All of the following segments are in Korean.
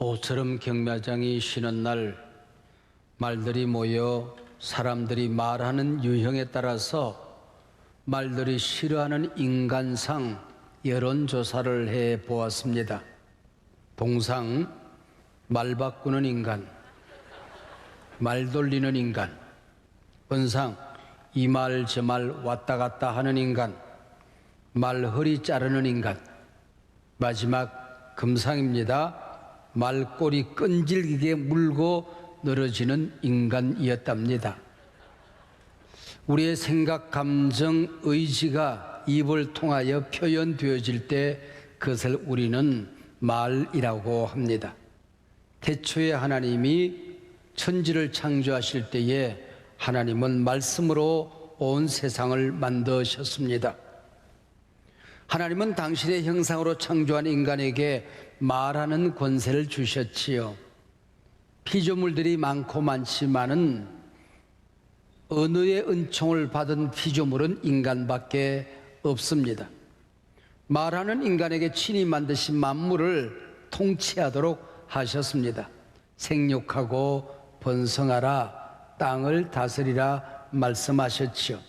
오스름 경마장이 쉬는 날 말들이 모여 사람들이 말하는 유형에 따라서 말들이 싫어하는 인간상 여론조사를 해보았습니다. 동상 말 바꾸는 인간, 말 돌리는 인간, 은상 이 말 저 말 왔다 갔다 하는 인간, 말 허리 자르는 인간, 마지막 금상입니다. 말꼬리 끈질기게 물고 늘어지는 인간이었답니다. 우리의 생각, 감정, 의지가 입을 통하여 표현되어질 때 그것을 우리는 말이라고 합니다. 태초에 하나님이 천지를 창조하실 때에 하나님은 말씀으로 온 세상을 만드셨습니다. 하나님은 당신의 형상으로 창조한 인간에게 말하는 권세를 주셨지요. 피조물들이 많고 많지만은 언어의 은총을 받은 피조물은 인간밖에 없습니다. 말하는 인간에게 친히 만드신 만물을 통치하도록 하셨습니다. 생육하고 번성하라, 땅을 다스리라 말씀하셨지요.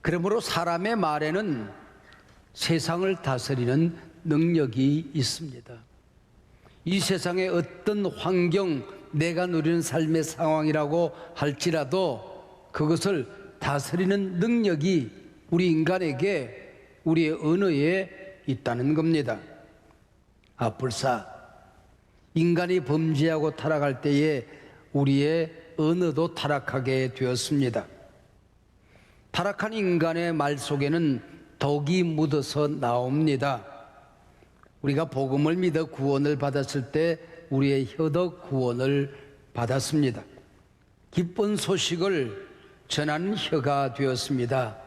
그러므로 사람의 말에는 세상을 다스리는 능력이 있습니다. 이 세상의 어떤 환경, 내가 누리는 삶의 상황이라고 할지라도 그것을 다스리는 능력이 우리 인간에게, 우리의 언어에 있다는 겁니다. 불사 인간이 범죄하고 타락할 때에 우리의 언어도 타락하게 되었습니다. 타락한 인간의 말 속에는 독이 묻어서 나옵니다. 우리가 복음을 믿어 구원을 받았을 때 우리의 혀도 구원을 받았습니다. 기쁜 소식을 전하는 혀가 되었습니다.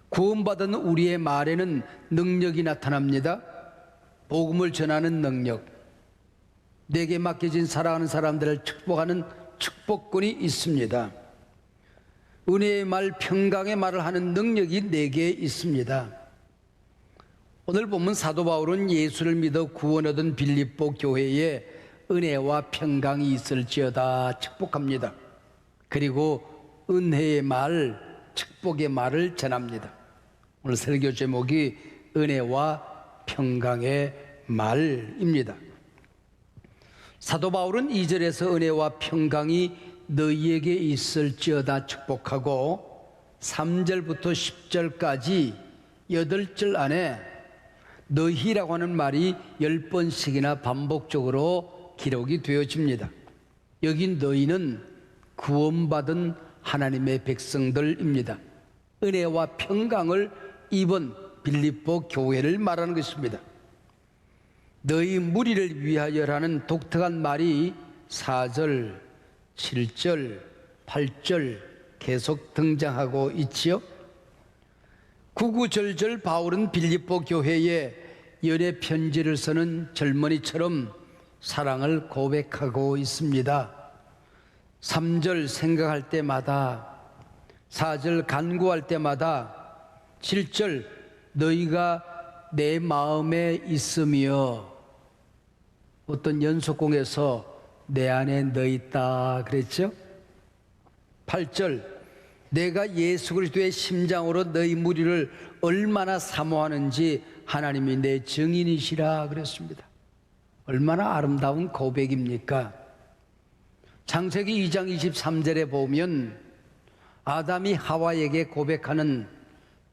구원받은 우리의 말에는 능력이 나타납니다. 복음을 전하는 능력, 내게 맡겨진 사랑하는 사람들을 축복하는 축복권이 있습니다. 은혜의 말, 평강의 말을 하는 능력이 내게 있습니다. 오늘 보면 사도 바울은 예수를 믿어 구원 얻은 빌립보 교회에 은혜와 평강이 있을지어다 축복합니다. 그리고 은혜의 말, 축복의 말을 전합니다. 오늘 설교 제목이 은혜와 평강의 말입니다. 사도 바울은 2절에서 은혜와 평강이 너희에게 있을지어다 축복하고 3절부터 10절까지 8절 안에 너희라고 하는 말이 10번씩이나 반복적으로 기록이 되어집니다. 여기 너희는 구원받은 하나님의 백성들입니다. 은혜와 평강을 입은 빌립보 교회를 말하는 것입니다. 너희 무리를 위하여라는 독특한 말이 4절, 7절, 8절 계속 등장하고 있지요. 구구절절 바울은 빌립보 교회에 연애 편지를 쓰는 젊은이처럼 사랑을 고백하고 있습니다. 3절 생각할 때마다, 4절 간구할 때마다, 7절 너희가 내 마음에 있으며, 어떤 연속공에서 내 안에 너 있다 그랬죠? 8절 내가 예수 그리스도의 심장으로 너희 무리를 얼마나 사모하는지 하나님이 내 증인이시라 그랬습니다. 얼마나 아름다운 고백입니까? 창세기 2장 23절에 보면 아담이 하와에게 고백하는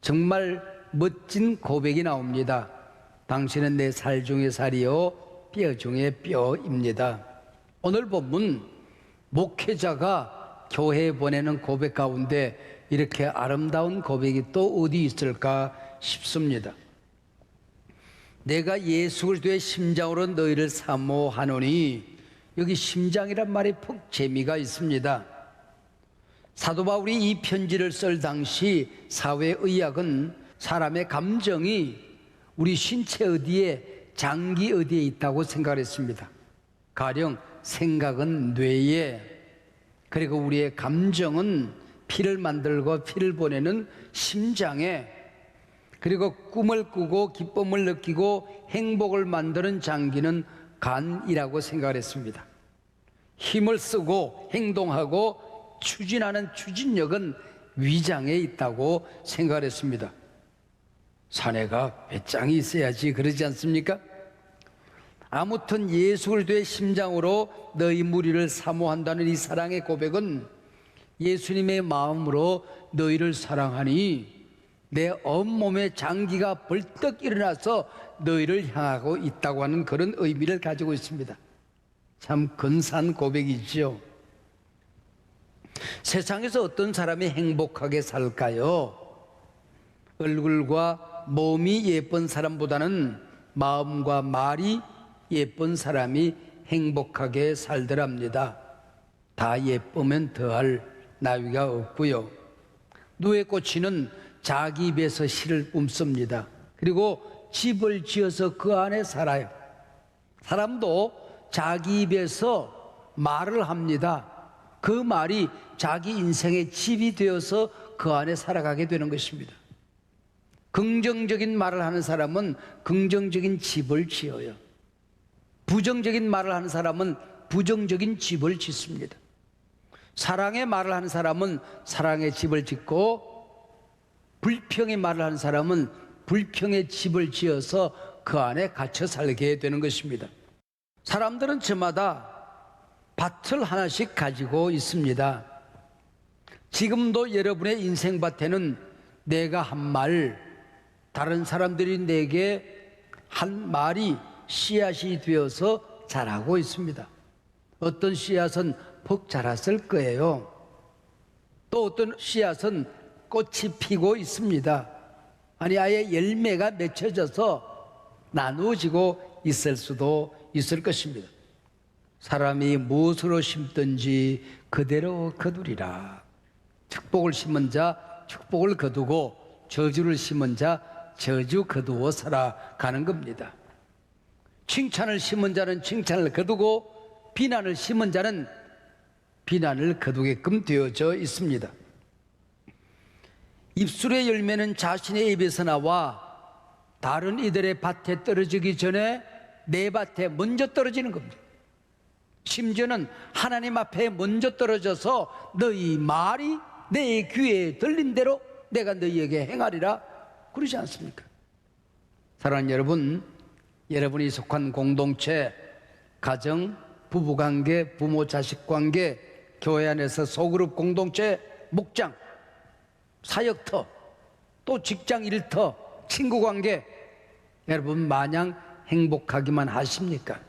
정말 멋진 고백이 나옵니다. 당신은 내 살 중의 살이요 뼈 중의 뼈입니다. 오늘 본문 목회자가 교회에 보내는 고백 가운데 이렇게 아름다운 고백이 또 어디 있을까 싶습니다. 내가 예수 그리스도의 심장으로 너희를 사모하노니, 여기 심장이란 말이 푹 재미가 있습니다. 사도 바울이 이 편지를 쓸 당시 사회의학은 사람의 감정이 우리 신체 어디에, 장기 어디에 있다고 생각했습니다. 가령 생각은 뇌에, 그리고 우리의 감정은 피를 만들고 피를 보내는 심장에, 그리고 꿈을 꾸고 기쁨을 느끼고 행복을 만드는 장기는 간이라고 생각을 했습니다. 힘을 쓰고 행동하고 추진하는 추진력은 위장에 있다고 생각을 했습니다. 사내가 배짱이 있어야지 그러지 않습니까? 아무튼 예수 그리스도의 심장으로 너희 무리를 사모한다는 이 사랑의 고백은 예수님의 마음으로 너희를 사랑하니 내 온몸에 장기가 벌떡 일어나서 너희를 향하고 있다고 하는 그런 의미를 가지고 있습니다. 참 근사한 고백이죠. 세상에서 어떤 사람이 행복하게 살까요? 얼굴과 몸이 예쁜 사람보다는 마음과 말이 예쁜 사람이 행복하게 살더랍니다. 다 예쁘면 더할 나위가 없고요. 누에 꽂히는 자기 입에서 씨를 뿜습니다. 그리고 집을 지어서 그 안에 살아요. 사람도 자기 입에서 말을 합니다. 그 말이 자기 인생의 집이 되어서 그 안에 살아가게 되는 것입니다. 긍정적인 말을 하는 사람은 긍정적인 집을 지어요. 부정적인 말을 하는 사람은 부정적인 집을 짓습니다. 사랑의 말을 하는 사람은 사랑의 집을 짓고, 불평의 말을 하는 사람은 불평의 집을 지어서 그 안에 갇혀 살게 되는 것입니다. 사람들은 저마다 밭을 하나씩 가지고 있습니다. 지금도 여러분의 인생밭에는 내가 한 말, 다른 사람들이 내게 한 말이 씨앗이 되어서 자라고 있습니다. 어떤 씨앗은 퍽 자랐을 거예요. 또 어떤 씨앗은 꽃이 피고 있습니다. 아니 아예 열매가 맺혀져서 나누어지고 있을 수도 있을 것입니다. 사람이 무엇으로 심든지 그대로 거두리라. 축복을 심은 자 축복을 거두고 저주를 심은 자 저주 거두어 살아가는 겁니다. 칭찬을 심은 자는 칭찬을 거두고 비난을 심은 자는 비난을 거두게끔 되어져 있습니다. 입술의 열매는 자신의 입에서 나와 다른 이들의 밭에 떨어지기 전에 내 밭에 먼저 떨어지는 겁니다. 심지어는 하나님 앞에 먼저 떨어져서 너희 말이 내 귀에 들린 대로 내가 너희에게 행하리라 그러지 않습니까? 사랑하는 여러분, 여러분이 속한 공동체, 가정, 부부관계, 부모 자식관계, 교회 안에서 소그룹 공동체, 목장, 사역터, 또 직장 일터, 친구관계, 여러분 마냥 행복하기만 하십니까?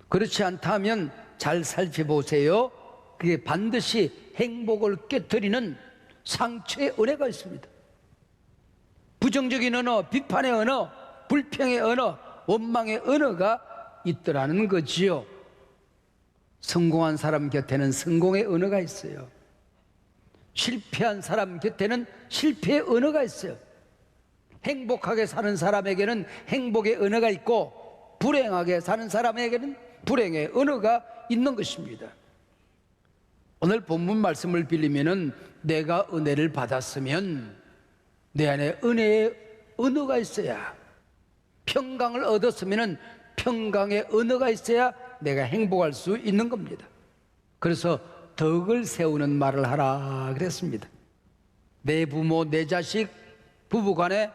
그렇지 않다면 잘 살펴보세요. 그게 반드시 행복을 깨트리는 상처의 은혜가 있습니다. 부정적인 언어, 비판의 언어, 불평의 언어, 원망의 언어가 있더라는 거지요. 성공한 사람 곁에는 성공의 언어가 있어요. 실패한 사람 곁에는 실패의 언어가 있어요. 행복하게 사는 사람에게는 행복의 언어가 있고, 불행하게 사는 사람에게는 불행의 언어가 있는 것입니다. 오늘 본문 말씀을 빌리면은 내가 은혜를 받았으면 내 안에 은혜의 언어가 있어야, 평강을 얻었으면은 평강의 언어가 있어야 내가 행복할 수 있는 겁니다. 그래서 덕을 세우는 말을 하라 그랬습니다. 내 부모, 내 자식, 부부간에,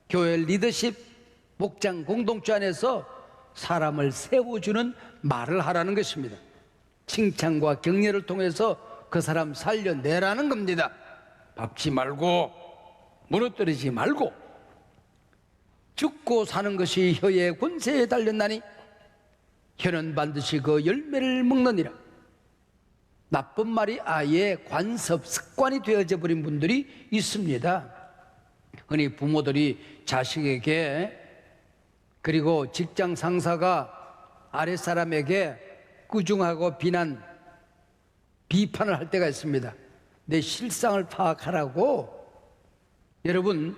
교회 리더십, 목장 공동체 안에서 사람을 세워주는 말을 하라는 것입니다. 칭찬과 격려를 통해서 그 사람 살려내라는 겁니다. 밟지 말고 무너뜨리지 말고. 죽고 사는 것이 혀의 권세에 달렸나니 혀는 반드시 그 열매를 먹느니라. 나쁜 말이 아예 관습, 습관이 되어져 버린 분들이 있습니다. 흔히 부모들이 자식에게, 그리고 직장 상사가 아랫사람에게 꾸중하고 비판을 할 때가 있습니다. 내 실상을 파악하라고. 여러분,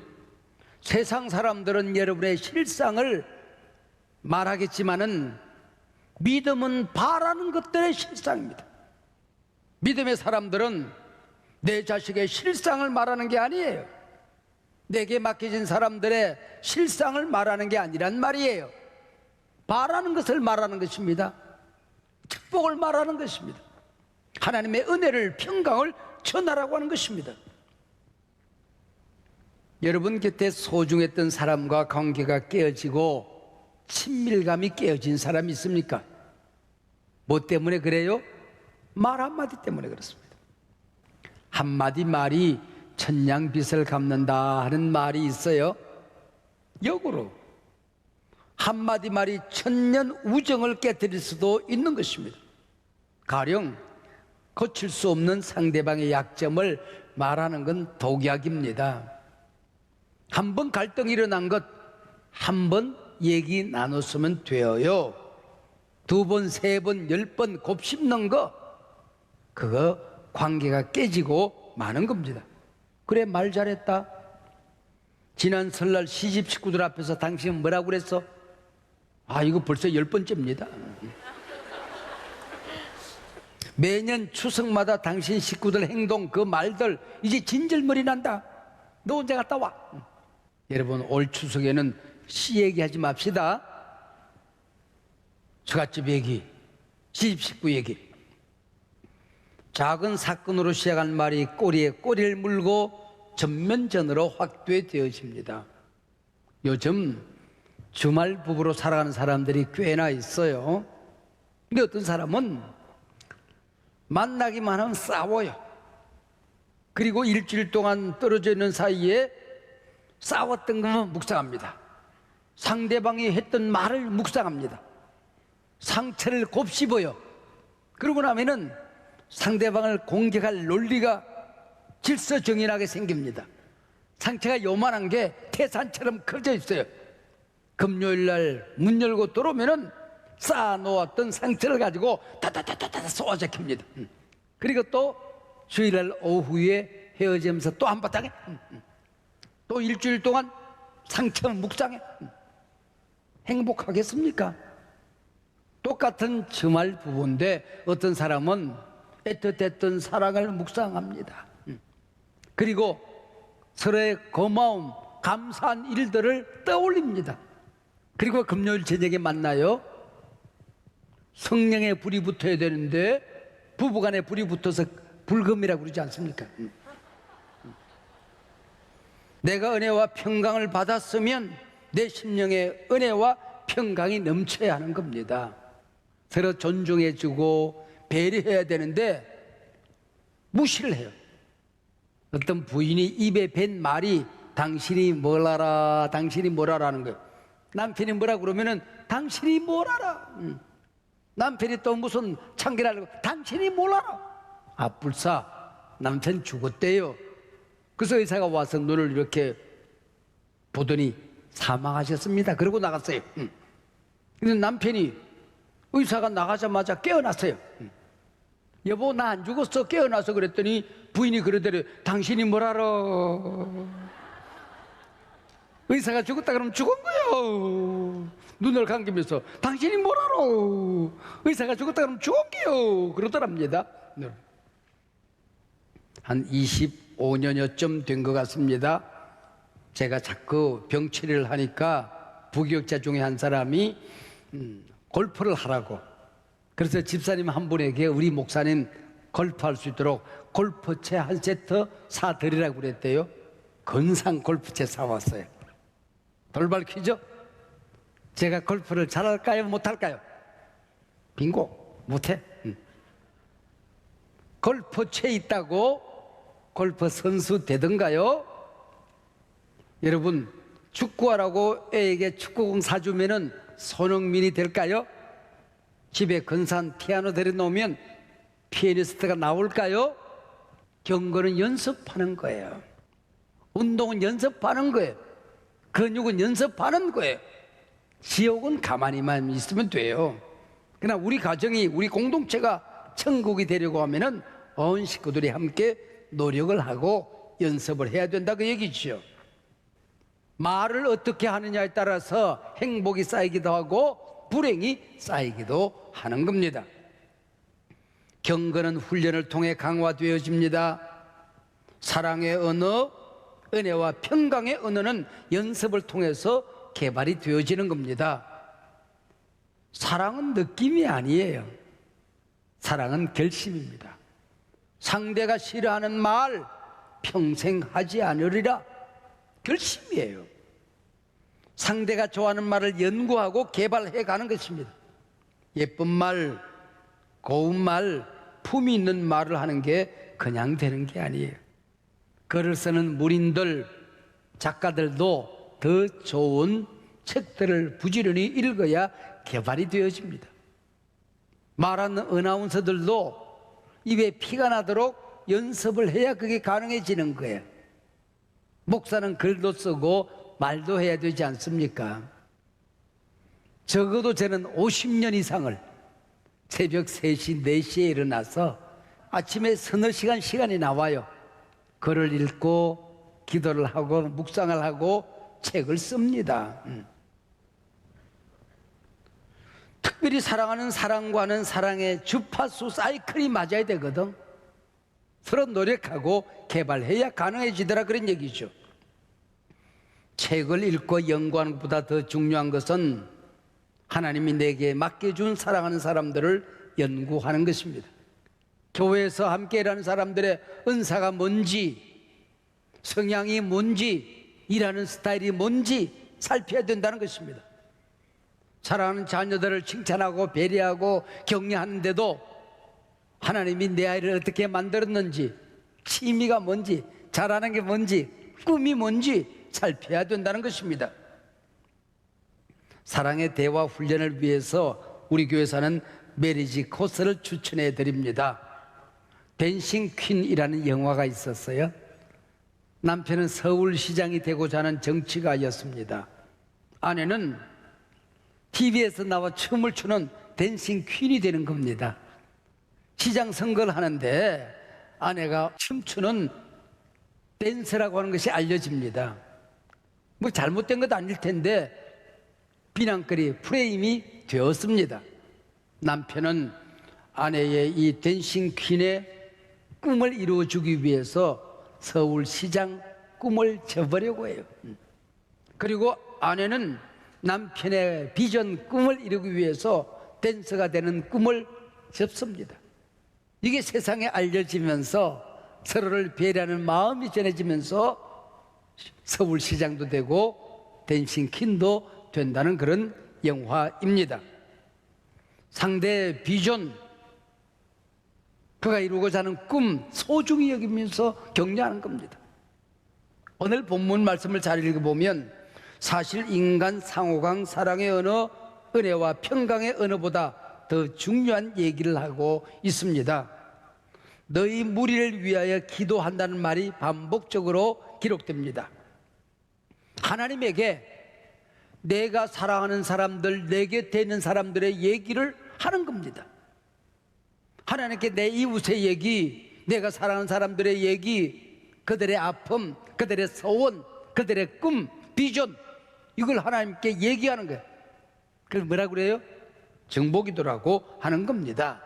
세상 사람들은 여러분의 실상을 말하겠지만은 믿음은 바라는 것들의 실상입니다. 믿음의 사람들은 내 자식의 실상을 말하는 게 아니에요. 내게 맡겨진 사람들의 실상을 말하는 게 아니란 말이에요. 바라는 것을 말하는 것입니다. 축복을 말하는 것입니다. 하나님의 은혜를, 평강을 전하라고 하는 것입니다. 여러분 곁에 소중했던 사람과 관계가 깨어지고 친밀감이 깨어진 사람이 있습니까? 뭐 때문에 그래요? 말 한마디 때문에 그렇습니다. 한마디 말이 천냥빚을 갚는다 하는 말이 있어요. 역으로 한마디 말이 천년 우정을 깨뜨릴 수도 있는 것입니다. 가령 고칠 수 없는 상대방의 약점을 말하는 건 독약입니다. 한 번 갈등이 일어난 것 한 번 얘기 나눴으면 돼요. 2번, 3번, 10번 곱씹는 거 그거 관계가 깨지고 마는 겁니다. 그래, 말 잘했다. 지난 설날 시집 식구들 앞에서 당신은 뭐라고 그랬어? 아, 이거 벌써 10번째입니다. 매년 추석마다 당신 식구들 행동 그 말들 이제 진절머리 난다. 너 언제 갔다 와? 여러분, 올 추석에는 시 얘기하지 맙시다. 처갓집 얘기, 시집 식구 얘기. 작은 사건으로 시작한 말이 꼬리에 꼬리를 물고 전면전으로 확대되어집니다. 요즘 주말 부부로 살아가는 사람들이 꽤나 있어요. 근데 어떤 사람은 만나기만 하면 싸워요. 그리고 일주일 동안 떨어져 있는 사이에 싸웠던 것만 묵상합니다. 상대방이 했던 말을 묵상합니다. 상처를 곱씹어요. 그러고 나면은 상대방을 공격할 논리가 질서정연하게 생깁니다. 상처가 요만한 게 태산처럼 커져 있어요. 금요일 날 문 열고 들어오면은 쌓아놓았던 상처를 가지고 다다다다다 쏘아잡힙니다. 그리고 또 주일날 오후에 헤어지면서 또 한바탕에 또 일주일 동안 상처를 묵상해. 행복하겠습니까? 똑같은 주말 부부인데 어떤 사람은 애틋했던 사랑을 묵상합니다. 그리고 서로의 고마움, 감사한 일들을 떠올립니다. 그리고 금요일 저녁에 만나요. 성령의 불이 붙어야 되는데 부부간에 불이 붙어서 불금이라고 그러지 않습니까? 내가 은혜와 평강을 받았으면 내 심령에 은혜와 평강이 넘쳐야 하는 겁니다. 서로 존중해주고 배려해야 되는데 무시를 해요. 어떤 부인이 입에 뱉은 말이 당신이 뭘 알아, 당신이 뭘 알아라는 거예요. 남편이 뭐라 그러면은 당신이 뭘 알아. 남편이 또 무슨 참견하려고 당신이 뭘 알아. 아, 불사 남편 죽었대요. 그래서 의사가 와서 눈을 이렇게 보더니 사망하셨습니다. 그러고 나갔어요. 근데 남편이 의사가 나가자마자 깨어났어요. 여보, 나 안 죽었어. 깨어나서 그랬더니 부인이 그러더래요. 당신이 뭘 알아. 의사가 죽었다 그러면 죽은 거요. 눈을 감기면서 당신이 뭘 알아. 의사가 죽었다 그러면 죽은 게요. 그러더랍니다. 한 25년여쯤 된 것 같습니다. 제가 자꾸 병치료를 하니까 부교육자 중에 한 사람이 골프를 하라고. 그래서 집사님 한 분에게 우리 목사님 골프할 수 있도록 골프채 한 세트 사드리라고 그랬대요. 건상 골프채 사왔어요. 돌발 퀴즈. 제가 골프를 잘할까요? 못할까요? 빙고. 못해. 골프채 있다고 골프 선수 되던가요? 여러분, 축구하라고 애에게 축구공 사주면은 손흥민이 될까요? 집에 근사한 피아노 데려놓으면 피아니스트가 나올까요? 경거는 연습하는 거예요. 운동은 연습하는 거예요. 근육은 연습하는 거예요. 지옥은 가만히만 있으면 돼요. 그러나 우리 가정이, 우리 공동체가 천국이 되려고 하면은 온 식구들이 함께 노력을 하고 연습을 해야 된다 그 얘기죠. 말을 어떻게 하느냐에 따라서 행복이 쌓이기도 하고 불행이 쌓이기도 하는 겁니다. 경건은 훈련을 통해 강화되어집니다. 사랑의 언어, 은혜와 평강의 언어는 연습을 통해서 개발이 되어지는 겁니다. 사랑은 느낌이 아니에요. 사랑은 결심입니다. 상대가 싫어하는 말 평생 하지 않으리라. 결심이에요. 상대가 좋아하는 말을 연구하고 개발해 가는 것입니다. 예쁜 말, 고운 말, 품이 있는 말을 하는 게 그냥 되는 게 아니에요. 글을 쓰는 문인들, 작가들도 더 좋은 책들을 부지런히 읽어야 개발이 되어집니다. 말하는 어나운서들도 입에 피가 나도록 연습을 해야 그게 가능해지는 거예요. 목사는 글도 쓰고 말도 해야 되지 않습니까? 적어도 저는 50년 이상을 새벽 3시, 4시에 일어나서 아침에 서너 시간이 나와요. 글을 읽고 기도를 하고 묵상을 하고 책을 씁니다. 특별히 사랑하는 사랑과는 사랑의 주파수 사이클이 맞아야 되거든. 서로 노력하고 개발해야 가능해지더라, 그런 얘기죠. 책을 읽고 연구하는 것보다 더 중요한 것은 하나님이 내게 맡겨준 사랑하는 사람들을 연구하는 것입니다. 교회에서 함께 일하는 사람들의 은사가 뭔지, 성향이 뭔지, 일하는 스타일이 뭔지 살펴야 된다는 것입니다. 사랑하는 자녀들을 칭찬하고 배려하고 격려하는데도 하나님이 내 아이를 어떻게 만들었는지, 취미가 뭔지, 잘하는 게 뭔지, 꿈이 뭔지 살펴야 된다는 것입니다. 사랑의 대화 훈련을 위해서 우리 교회에서는 메리지 코스를 추천해 드립니다. 댄싱 퀸이라는 영화가 있었어요. 남편은 서울시장이 되고자 하는 정치가였습니다. 아내는 TV에서 나와 춤을 추는 댄싱 퀸이 되는 겁니다. 시장 선거를 하는데 아내가 춤추는 댄서라고 하는 것이 알려집니다. 뭐 잘못된 것도 아닐 텐데 비난거리 프레임이 되었습니다. 남편은 아내의 이 댄싱 퀸의 꿈을 이루어주기 위해서 서울시장 꿈을 접으려고 해요. 그리고 아내는 남편의 비전 꿈을 이루기 위해서 댄서가 되는 꿈을 접습니다. 이게 세상에 알려지면서 서로를 배려하는 마음이 전해지면서 서울시장도 되고 댄싱 퀸도 된다는 그런 영화입니다. 상대의 비전, 그가 이루고자 하는 꿈 소중히 여기면서 격려하는 겁니다. 오늘 본문 말씀을 잘 읽어보면 사실 인간 상호간 사랑의 언어, 은혜와 평강의 언어보다 더 중요한 얘기를 하고 있습니다. 너희 무리를 위하여 기도한다는 말이 반복적으로 기록됩니다. 하나님에게 내가 사랑하는 사람들, 내 곁에 있는 사람들의 얘기를 하는 겁니다. 하나님께 내 이웃의 얘기, 내가 사랑하는 사람들의 얘기, 그들의 아픔, 그들의 소원, 그들의 꿈, 비전, 이걸 하나님께 얘기하는 거예요. 그걸 뭐라고 그래요? 정보기도라고 하는 겁니다.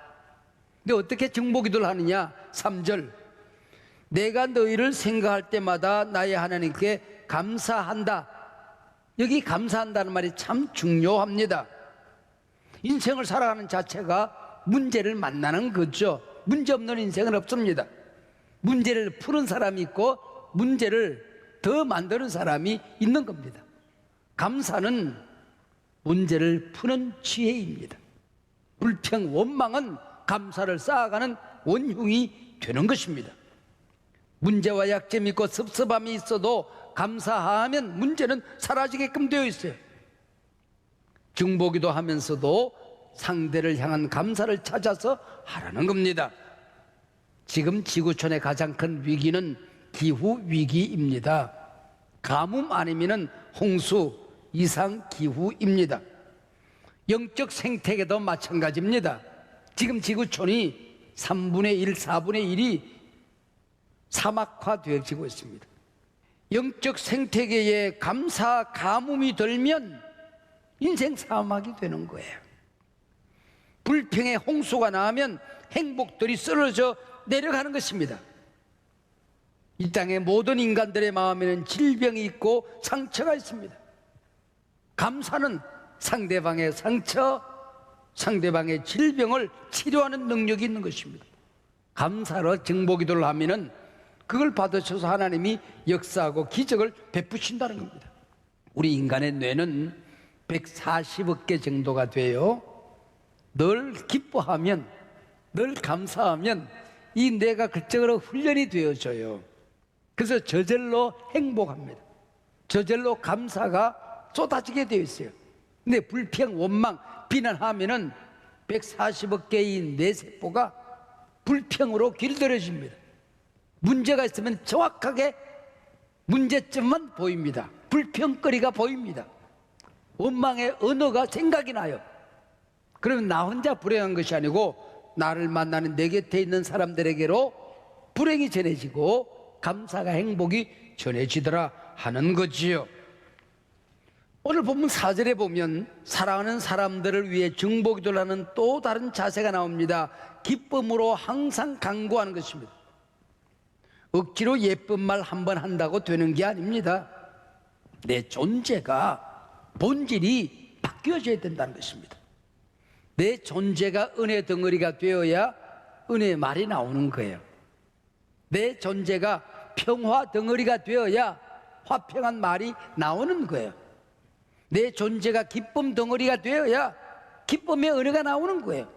근데 어떻게 정보기도를 하느냐? 3절, 내가 너희를 생각할 때마다 나의 하나님께 감사한다. 여기 감사한다는 말이 참 중요합니다. 인생을 살아가는 자체가 문제를 만나는 거죠. 문제 없는 인생은 없습니다. 문제를 푸는 사람이 있고 문제를 더 만드는 사람이 있는 겁니다. 감사는 문제를 푸는 지혜입니다. 불평, 원망은 감사를 쌓아가는 원흉이 되는 것입니다. 문제와 약점이 있고 섭섭함이 있어도 감사하면 문제는 사라지게끔 되어 있어요. 중보기도 하면서도 상대를 향한 감사를 찾아서 하라는 겁니다. 지금 지구촌의 가장 큰 위기는 기후위기입니다. 가뭄 아니면 홍수, 이상기후입니다. 영적 생태계도 마찬가지입니다. 지금 지구촌이 3분의 1, 4분의 1이 사막화되어지고 있습니다. 영적 생태계에 감사, 가뭄이 들면 인생 사막이 되는 거예요. 불평의 홍수가 나면 행복들이 쓰러져 내려가는 것입니다. 이 땅의 모든 인간들의 마음에는 질병이 있고 상처가 있습니다. 감사는 상대방의 상처, 상대방의 질병을 치료하는 능력이 있는 것입니다. 감사로 증보기도를 하면은 그걸 받으셔서 하나님이 역사하고 기적을 베푸신다는 겁니다. 우리 인간의 뇌는 140억 개 정도가 돼요. 늘 기뻐하면, 늘 감사하면 이 뇌가 그쪽으로 훈련이 되어져요. 그래서 저절로 행복합니다. 저절로 감사가 쏟아지게 되어 있어요. 근데 불평, 원망, 비난하면은 140억 개의 뇌세포가 불평으로 길들여집니다. 문제가 있으면 정확하게 문제점만 보입니다. 불평거리가 보입니다. 원망의 언어가 생각이 나요. 그러면 나 혼자 불행한 것이 아니고 나를 만나는 내 곁에 있는 사람들에게로 불행이 전해지고 감사가 행복이 전해지더라 하는 거지요. 오늘 본문 4절에 보면 사랑하는 사람들을 위해 증보기도를 하는 또 다른 자세가 나옵니다. 기쁨으로 항상 간구하는 것입니다. 억지로 예쁜 말 한 번 한다고 되는 게 아닙니다. 내 존재가, 본질이 바뀌어져야 된다는 것입니다. 내 존재가 은혜 덩어리가 되어야 은혜의 말이 나오는 거예요. 내 존재가 평화 덩어리가 되어야 화평한 말이 나오는 거예요. 내 존재가 기쁨 덩어리가 되어야 기쁨의 은혜가 나오는 거예요.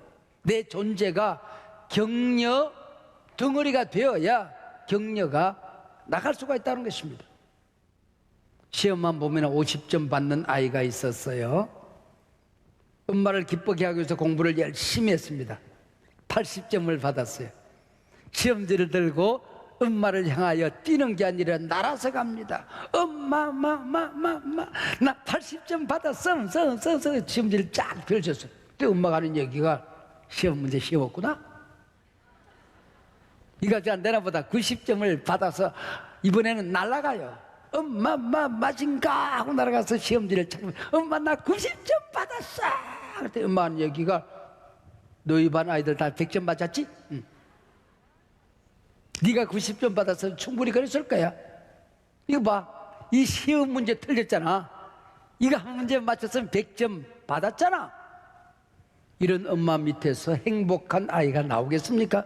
내 존재가 격려 덩어리가 되어야 격려가 나갈 수가 있다는 것입니다. 시험만 보면 50점 받는 아이가 있었어요. 엄마를 기쁘게 하기 위해서 공부를 열심히 했습니다. 80점을 받았어요. 시험지를 들고 엄마를 향하여 뛰는 게 아니라 날아서 갑니다. 엄마, 나 80점 받았어. 시험지를 쫙 펼쳤어요. 그때 엄마가 하는 얘기가 시험 문제 쉬웠구나. 이거 안 되나 보다. 90점을 받아서 이번에는 날아가요. 엄마, 맞은가 하고 날아가서 시험지를 찾으면 엄마 나 90점 받았어. 그때 엄마 하는 얘기가 너희 반 아이들 다 100점 맞았지? 응. 네가 90점 받아서 충분히 그랬을 거야. 이거 봐, 이 시험 문제 틀렸잖아. 이거 한 문제 맞췄으면 100점 받았잖아. 이런 엄마 밑에서 행복한 아이가 나오겠습니까?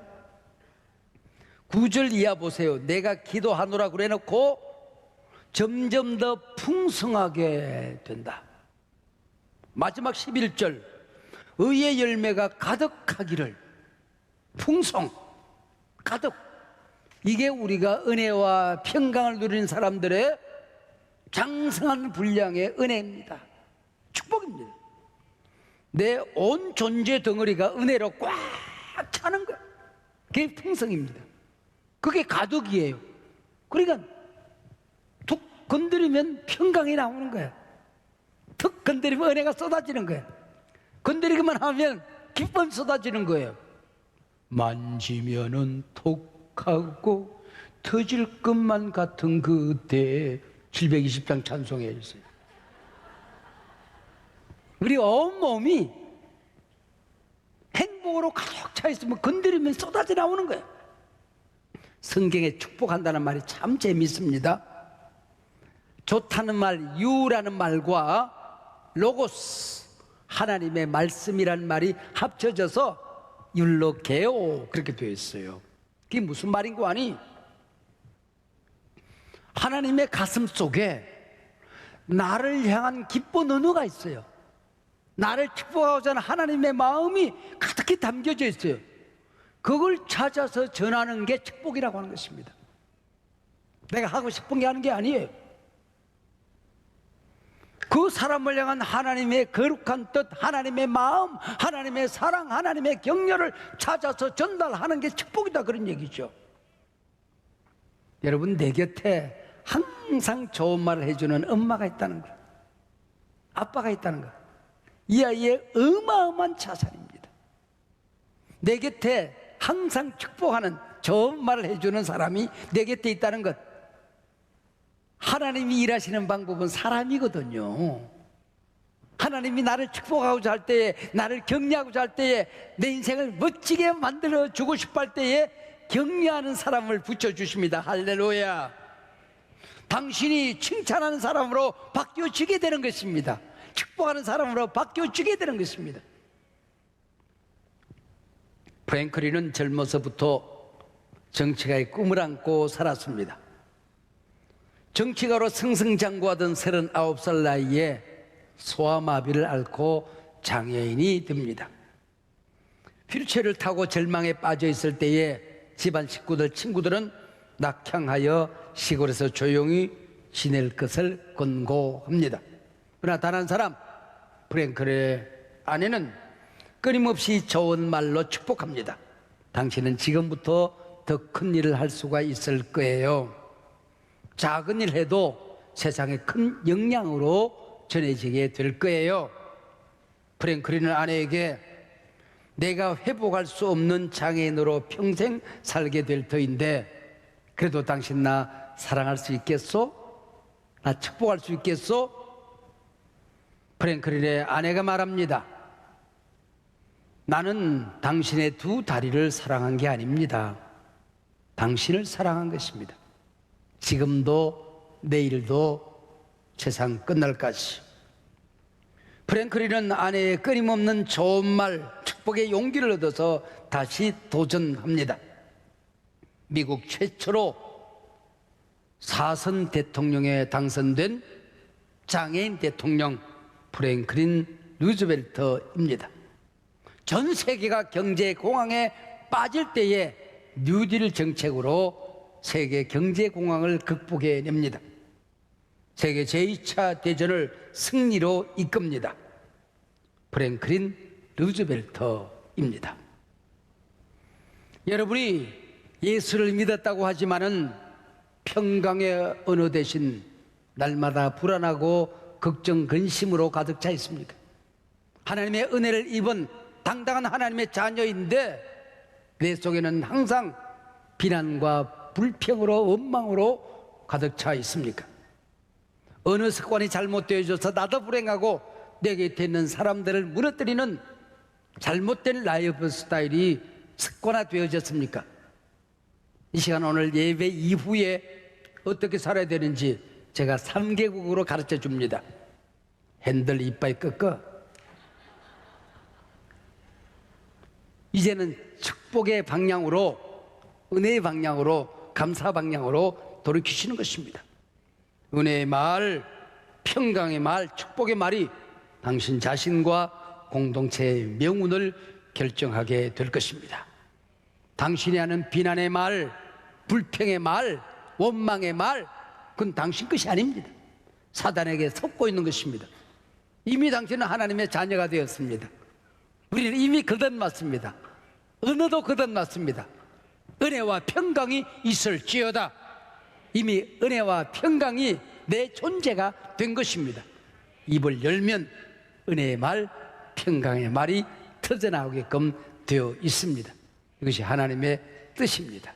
9절 이하 보세요. 내가 기도하노라 그래놓고 점점 더 풍성하게 된다. 마지막 11절 의의 열매가 가득하기를. 풍성, 가득. 이게 우리가 은혜와 평강을 누리는 사람들의 장성한 분량의 은혜입니다. 축복입니다. 내 온 존재 덩어리가 은혜로 꽉 차는 거예요. 그게 풍성입니다. 그게 가득이에요. 그러니까 툭 건드리면 평강이 나오는 거예요. 툭 건드리면 은혜가 쏟아지는 거예요. 건드리기만 하면 기쁨이 쏟아지는 거예요. 만지면은 톡하고 터질 것만 같은 그때 720장 찬송해 주세요. 우리 온몸이 행복으로 가득 차 있으면 건드리면 쏟아져 나오는 거예요. 성경에 축복한다는 말이 참 재밌습니다. 좋다는 말, 유라는 말과 로고스, 하나님의 말씀이라는 말이 합쳐져서 율로게오 그렇게 되어 있어요. 그게 무슨 말인 거 아니? 하나님의 가슴 속에 나를 향한 기쁜 언어가 있어요. 나를 축복하고자 하는 하나님의 마음이 가득히 담겨져 있어요. 그걸 찾아서 전하는 게 축복이라고 하는 것입니다. 내가 하고 싶은 게 하는 게 아니에요. 그 사람을 향한 하나님의 거룩한 뜻, 하나님의 마음, 하나님의 사랑, 하나님의 격려를 찾아서 전달하는 게 축복이다 그런 얘기죠. 여러분, 내 곁에 항상 좋은 말을 해주는 엄마가 있다는 거, 아빠가 있다는 거, 이 아이의 어마어마한 자산입니다. 내 곁에 항상 축복하는 좋은 말을 해주는 사람이 내 곁에 있다는 것. 하나님이 일하시는 방법은 사람이거든요. 하나님이 나를 축복하고자 할 때에, 나를 격려하고자 할 때에, 내 인생을 멋지게 만들어주고 싶어 할 때에 격려하는 사람을 붙여주십니다. 할렐루야. 당신이 칭찬하는 사람으로 바뀌어지게 되는 것입니다. 축복하는 사람으로 바뀌어지게 되는 것입니다. 프랭클린은 젊어서부터 정치가의 꿈을 안고 살았습니다. 정치가로 승승장구하던 39살 나이에 소아마비를 앓고 장애인이 됩니다. 휠체어를 타고 절망에 빠져 있을 때에 집안 식구들, 친구들은 낙향하여 시골에서 조용히 지낼 것을 권고합니다. 그러나 단 한 사람, 프랭클의 아내는 끊임없이 좋은 말로 축복합니다. 당신은 지금부터 더 큰 일을 할 수가 있을 거예요. 작은 일 해도 세상에 큰 영향으로 전해지게 될 거예요. 프랭클린은 아내에게 내가 회복할 수 없는 장애인으로 평생 살게 될 터인데 그래도 당신 나 사랑할 수 있겠소? 나 축복할 수 있겠소? 프랭클린의 아내가 말합니다. 나는 당신의 두 다리를 사랑한 게 아닙니다. 당신을 사랑한 것입니다. 지금도 내일도 세상 끝날까지. 프랭클린은 아내의 끊임없는 좋은 말, 축복의 용기를 얻어서 다시 도전합니다. 미국 최초로 4선 대통령에 당선된 장애인 대통령 프랭클린 루즈벨트입니다. 전 세계가 경제 공황에 빠질 때에 뉴딜 정책으로 세계 경제 공황을 극복해냅니다. 세계 제2차 대전을 승리로 이끕니다. 프랭클린 루즈벨트입니다. 여러분이 예수를 믿었다고 하지만은 평강의 언어 대신 날마다 불안하고 걱정, 근심으로 가득 차 있습니까? 하나님의 은혜를 입은 당당한 하나님의 자녀인데 내 속에는 항상 비난과 불평으로 원망으로 가득 차 있습니까? 어느 습관이 잘못되어져서 나도 불행하고 내 곁에 있는 사람들을 무너뜨리는 잘못된 라이프 스타일이 습관화되어졌습니까? 이 시간 오늘 예배 이후에 어떻게 살아야 되는지 제가 3개국으로 가르쳐 줍니다. 핸들 이빨 꺾어. 이제는 축복의 방향으로, 은혜의 방향으로, 감사 방향으로 돌이키시는 것입니다. 은혜의 말, 평강의 말, 축복의 말이 당신 자신과 공동체의 명운을 결정하게 될 것입니다. 당신이 하는 비난의 말, 불평의 말, 원망의 말, 그건 당신 것이 아닙니다. 사단에게 속고 있는 것입니다. 이미 당신은 하나님의 자녀가 되었습니다. 우리는 이미 거듭났습니다. 은혜도 거듭났습니다. 은혜와 평강이 있을지어다. 이미 은혜와 평강이 내 존재가 된 것입니다. 입을 열면 은혜의 말, 평강의 말이 터져나오게끔 되어 있습니다. 이것이 하나님의 뜻입니다.